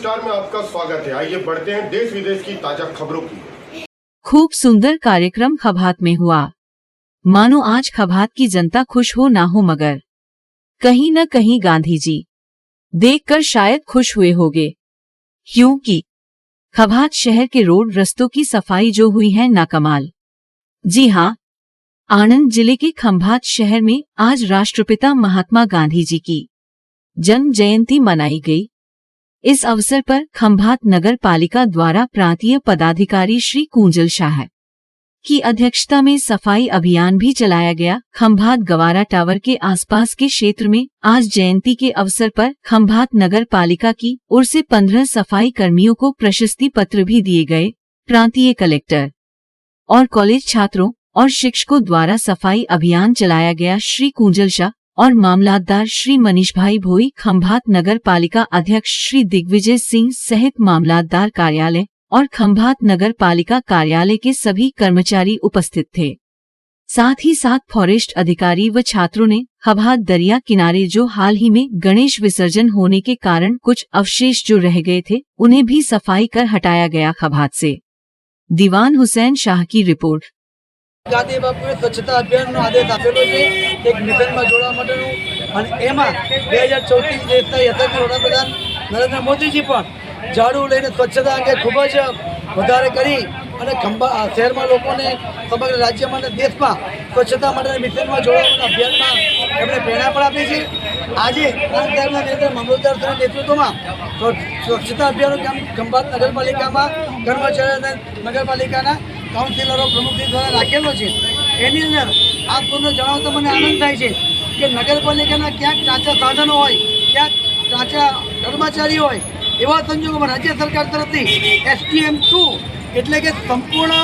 Star में आपका स्वागत है। आइए बढ़ते हैं देश विदेश की ताजा खबरों की। खूब सुंदर कार्यक्रम खभात में हुआ। मानो आज खभात की जनता खुश हो ना हो, मगर कहीं न कहीं गांधी जी देखकर शायद खुश हुए होंगे, क्योंकि खभात शहर के रोड रस्तों की सफाई जो हुई है ना कमाल। जी हाँ, आणंद जिले के खंभात शहर में आज राष्ट्रपिता महात्मा गांधी जी की जन्म जयंती मनाई गई। इस अवसर पर खंभात नगर पालिका द्वारा प्रांतीय पदाधिकारी श्री कुंजल शाह की अध्यक्षता में सफाई अभियान भी चलाया गया। खंभात गवारा टावर के आसपास के क्षेत्र में आज जयंती के अवसर पर खंभात नगर पालिका की ओर से 15 सफाई कर्मियों को प्रशस्ति पत्र भी दिए गए। प्रांतीय कलेक्टर और कॉलेज छात्रों और शिक्षकों द्वारा सफाई अभियान चलाया गया। श्री कुंजल शाह और मामलातदार श्री मनीष भाई भोई, खंभात नगर पालिका अध्यक्ष श्री दिग्विजय सिंह सहित मामलातदार कार्यालय और खंभात नगर पालिका कार्यालय के सभी कर्मचारी उपस्थित थे। साथ ही साथ फॉरेस्ट अधिकारी व छात्रों ने खंभात दरिया किनारे जो हाल ही में गणेश विसर्जन होने के कारण कुछ अवशेष जो रह गए थे, उन्हें भी सफाई कर हटाया गया। खंभात से दीवान हुसैन शाह की रिपोर्ट। गांधी बापूए स्वच्छता अभियानનો આદેશ આપેલો છે એક મિશનમાં જોડવા માટેનું, અને એમાં 2034 દેશના યશસ્વી વડાપ્રધાન નરેન્દ્ર મોદીજી પણ ઝાડુ લઈને સ્વચ્છતા અંગે ખૂબ જ વધારે કરી અને શહેરમાં લોકોને સમગ્ર રાજ્યમાં અને દેશમાં સ્વચ્છતા માટેના મિશનમાં જોડવાના અભિયાનમાં એમણે પ્રેરણા પણ આપી છે। આજે સાહેબના મામલતદાર સાહેબના નેતૃત્વમાં સ્વચ્છતા અભિયાનનું કામ ખંભાત નગરપાલિકામાં કર્મચારીઓ નગરપાલિકાના કાઉન્સિલરો પ્રમુખજી દ્વારા રાખેલો છે। એની અંદર આ તમને જણાવતો મને આનંદ થાય છે કે નગરપાલિકાના ક્યાંક કાચા સાધનો હોય, ક્યાંક કાચા કર્મચારી હોય, એવા સંજોગોમાં રાજ્ય સરકાર તરફથી STM2 એટલે કે સંપૂર્ણ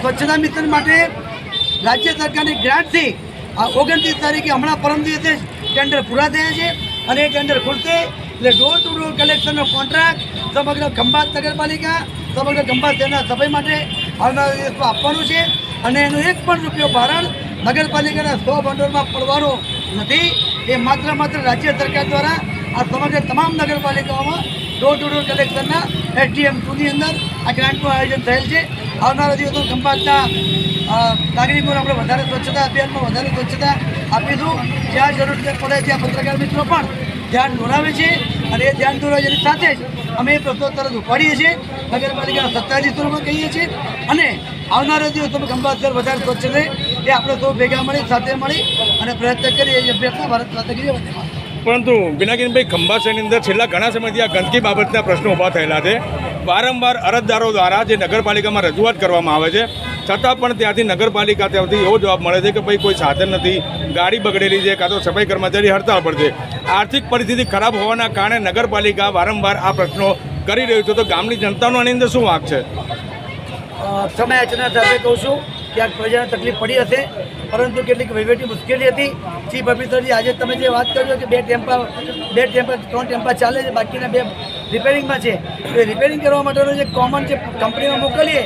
સ્વચ્છતા મિશન માટે રાજ્ય સરકારની ગ્રાન્ટથી 29 તારીખે હમણાં પરમ દિવસે ટેન્ડર પૂરા થયા છે અને એ ટેન્ડર ખુલશે એટલે ડોર ટુ ડોર કલેક્શનનો કોન્ટ્રાક્ટ સમગ્ર ખંભાત નગરપાલિકા સમગ્ર ખંભાત શહેરના સફાઈ માટે આવનારા દિવસમાં આપવાનું છે અને એનો એક પણ રૂપિયો ભારણ નગરપાલિકાના 100 ભંડોળમાં પડવાનો નથી। એ માત્ર રાજ્ય સરકાર દ્વારા આ સમગ્ર તમામ નગરપાલિકાઓમાં ડોર ટુ ડોર કલેક્શનના STM2ની અંદર આ ગ્રાન્ટનું આયોજન થયેલ છે। આવનારા દિવસોમાં ખંભાતના નાગરિકોને આપણે વધારે સ્વચ્છતા અભિયાનમાં વધારે સ્વચ્છતા આપીશું। જ્યાં જરૂર પડે ત્યાં પત્રકાર મિત્રો પણ ધ્યાન દોરાવે છે અને એ ધ્યાન દોરાવવાની સાથે જ અમે એ પ્રશ્નો તરત ઉપાડીએ છીએ, નગરપાલિકાના સત્તાધીશોમાં કહીએ છીએ અને આવનારા દિવસોમાં ખંભાત શહેર વધારે સ્વચ્છ રહે એ આપણે સૌ ભેગા મળી સાથે મળી અને પ્રયત્ન કરીએ એ અભ્યાસના ભારત સાથે કરીએ। પરંતુ પિનાકીનભાઈ, ખંભાત શહેરની અંદર છેલ્લા ઘણા સમયથી આ ગંદકી બાબતના પ્રશ્નો ઊભા થયેલા છે। વારંવાર અરજદારો દ્વારા જે નગરપાલિકામાં રજૂઆત કરવામાં આવે છે, છતાં પણ ત્યાંથી નગરપાલિકા ત્યાંથી એવો જવાબ મળે છે કે ભાઈ કોઈ સાધન નથી, ગાડી બગડેલી છે, કાં તો સફાઈ કર્મચારી હડતાળ પર છે। આર્થિક પરિસ્થિતિ ખરાબ હોવાના કારણે નગરપાલિકા વારંવાર આ પ્રશ્નો કરી રહ્યું છે, તો ગામની જનતાનો આની અંદર શું વાંક છે? સમય અચના સાથે કહું છું ક્યાંક પ્રજાને તકલીફ પડી હશે, પરંતુ કેટલીક વહીવટી મુશ્કેલી હતી। ચીફ ઓફિસરજી આજે તમે જે વાત કર્યો કે 2 ટેમ્પા 3 ટેમ્પા ચાલે છે, બાકીના 2 રિપેરિંગમાં છે, એ રિપેરિંગ કરવા માટેનો જે કોમન જે કંપનીમાં મોકલીએ,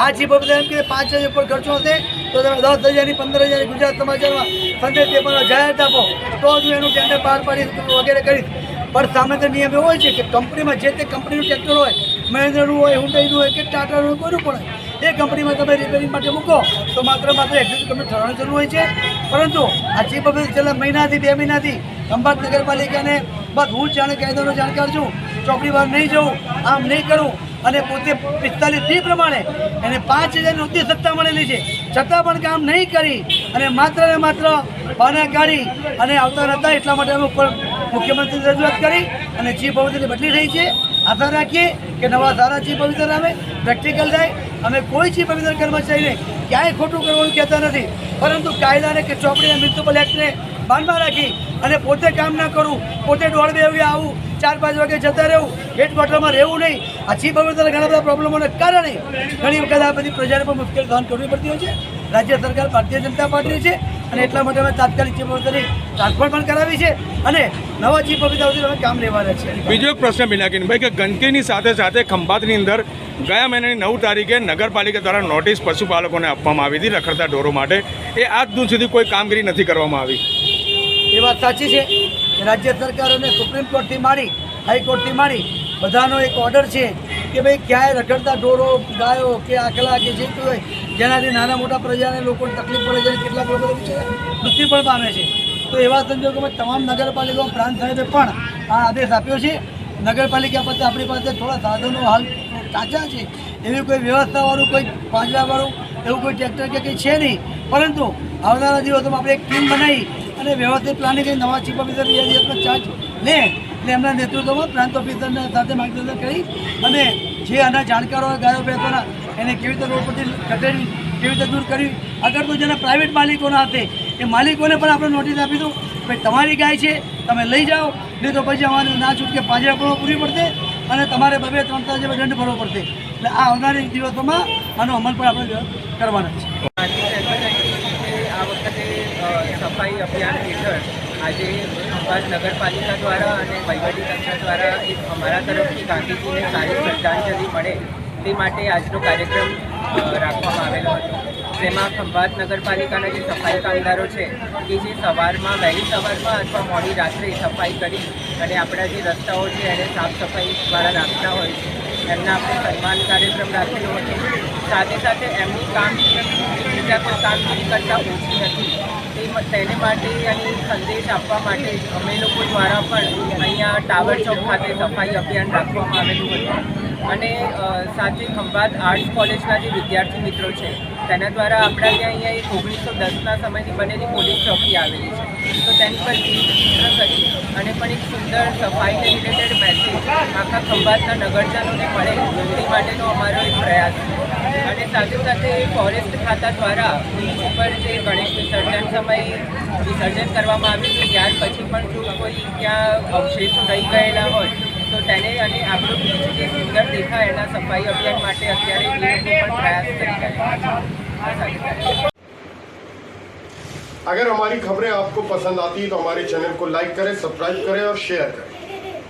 આ ચીફ ઓફિસર એમ કે 5,000 ઉપર ખર્ચો હશે તો તમે 10,000ની 15,000 ગુજરાત સમાચારમાં સંદેશ પેપરમાં જાહેરાત આપો તો જ એનું ટેન્ડર બહાર પાડીશ વગેરે કરીશ। પણ સામે તો નિયમ એવો હોય છે કે કંપનીમાં જે તે કંપનીનું ટ્રેક્ટર હોય, મહેન્દ્રનું હોય, હુન્ડાઈનું હોય કે ટાટાનું હોય, કોઈનું પણ હોય, એ કંપનીમાં તમે રિપેરિંગ માટે મૂકો તો માત્ર એક્ઝિક્યુટિવ તમને ઠરાવવાની જરૂર હોય છે। પરંતુ આ ચીફ ઓફિસર છેલ્લા મહિનાથી 2 મહિનાથી ખંભાત નગરપાલિકાને બસ હું જ કાયદાનો જાણકાર છું, ચોકડી બહાર નહીં જવું, આમ નહીં કરું, અને પોતે 45D પ્રમાણે એને 5,000 નોંધની સત્તા મળેલી છે, છતાં પણ કામ નહીં કરી અને માત્ર ને માત્ર બહાના કાઢી અને આવતા હતા। એટલા માટે અમે ઉપર મુખ્યમંત્રી રજૂઆત કરી અને ચીફ ઓફિસરની બદલી થઈ છે। આશા રાખીએ કે નવા સારા ચીફ ઓફિસર આવે, પ્રેક્ટિકલ થાય। અમે કોઈ ચીફ ઓફિસર કર્મચારીને ક્યાંય ખોટું કરવાનું કહેતા નથી, પરંતુ કાયદાને કે ચોપડીના મ્યુનિસિપલ એક્ટને બાંધમાં રાખી અને પોતે કામ ના કરવું, પોતે 1:30 વાગે આવું, 4-5 વાગે જતા રહેવું, હેડક્વાર્ટરમાં રહેવું નહીં। આ ચીફ ઓફિસર ઘણા બધા પ્રોબ્લેમોને કારણે ઘણી વખત આ બધી પ્રજાને પણ મુશ્કેલી સહન કરવી પડતી હોય છે। રાજ્ય સરકાર ભારતીય જનતા પાર્ટી છે અને એટલા માટે અમે તાત્કાલિક ચીફ ઓફિસરની ટ્રાન્સફર પણ કરાવી છે અને નવા ચીફ ઓફિસર અમે કામ લેવાના છે। બીજો એક પ્રશ્ન પિનાકીનભાઈ, કે ગંદકીની સાથે સાથે ખંભાતની અંદર ગયા મહિનાની 9 તારીખે નગરપાલિકા દ્વારા નોટિસ પશુપાલકોને આપવામાં આવી હતી રખડતા ઢોરો માટે, એ આજ દિન સુધી કોઈ કામગીરી નથી કરવામાં આવી। એ વાત સાચી છે કે રાજ્ય સરકારોને સુપ્રીમ કોર્ટથી માંડી, હાઈકોર્ટથી માંડી બધાનો એક ઓર્ડર છે કે ભાઈ ક્યાંય રખડતા ઢોરો ગાયો કે આકલા કે જે કોઈ હોય જેનાથી નાના મોટા પ્રજાને લોકોને તકલીફ પડે છે, કેટલાક લોકો મૃત્યુ પણ પામે છે. તો એવા સંજોગોમાં તમામ નગરપાલિકાઓ પ્રાંત સાહેબે પણ આ આદેશ આપ્યો છે. નગરપાલિકા પાસે આપણી પાસે થોડા સાધનો હાલ કાચા છે, એવી કોઈ વ્યવસ્થાવાળું કોઈ પાંજરાવાળું એવું કોઈ ટ્રેક્ટર કે કંઈ છે નહીં, પરંતુ આવનારા દિવસોમાં આપણે એક ટીમ બનાવી અને વ્યવસ્થિત પ્લાનિંગ કરી નવા ચીફ ઓફિસર 2 દિવસનો ચાર્જ લે એટલે એમના નેતૃત્વમાં પ્રાંત ઓફિસરના સાથે માર્ગદર્શન કરી અને જે આના જાણકારો હોય ગાયો ભેંસોના એને કેવી રીતે રોડ પરથી ખસેડવી, કેવી રીતે દૂર કરવી. અગર તો જેના પ્રાઇવેટ માલિકોના હાથે એ માલિકોને પણ આપણે નોટિસ આપી દઉં ભાઈ તમારી ગાય છે તમે લઈ જાઓ, નહીં તો પછી અમારે ના છૂટકે પાંજરા પડવો પૂરી પડશે અને તમારે 2-3 જેવા દંડ ભરવો પડશે. એટલે આ આવનારી દિવસોમાં આનો અમલ પણ આપણે કરવાના છે. આ વખતે સફાઈ અભિયાન હેઠળ આજે ખંભાત નગરપાલિકા દ્વારા અને વહીવટીતંત્ર દ્વારા એક અમારા તરફથી ગાંધીજીને સારી શ્રદ્ધાંજલિ મળે તે માટે આજનો કાર્યક્રમ રાખવામાં આવેલો હતો. જેમાં ખંભાત નગરપાલિકાના જે સફાઈ કામદારો છે કે જે સવારમાં વહેલી સવારમાં અથવા મોડી રાત્રે સફાઈ કરી અને આપણા જે રસ્તાઓ છે એને સાફ સફાઈ દ્વારા રાખતા હોય છે, એમના આપણે સન્માન કાર્યક્રમ રાખેલો હતો. સાથે સાથે એમની કામગીરી બીજા કોઈ કામગીરી કરતાં ઓછી નથી તેને માટે અને સંદેશ આપવા માટે અમે લોકો દ્વારા પણ અહીંયા ટાવર ચોક ખાતે સફાઈ અભિયાન રાખવામાં આવેલું હતું. અને સાથે ખંભાત આર્ટ્સ કોલેજના જે વિદ્યાર્થી મિત્રો છે તેના દ્વારા આપણા ત્યાં અહીંયા એક 1910ના સમયની બનેલી પોલીસ ચોકી આવેલી છે, તો તેની પર ચિત્ર કરી અને પણ એક સુંદર સફાઈને રિલેટેડ મેસેજ આખા ખંભાતના નગરજનોને મળે તે માટેનો અમારો એક પ્રયાસ છે. અને સાથે સાથે ફોરેસ્ટ ખાતા દ્વારા બીચ ઉપર જે ગણેશ વિસર્જન સમયે વિસર્જન કરવામાં આવ્યું છે ત્યાર પછી પણ જો કોઈ ત્યાં અવશેષો રહી ગયેલા હોય તો તેને અને આપણું બીચ જે સુંદર દેખાય એના સફાઈ અભિયાન માટે અત્યારે એ લોકો પણ પ્રયાસ કરી રહ્યા છે. अगर हमारी खबरें आपको पसंद आती है तो हमारे चैनल को लाइक करें, सब्सक्राइब करें और शेयर करें.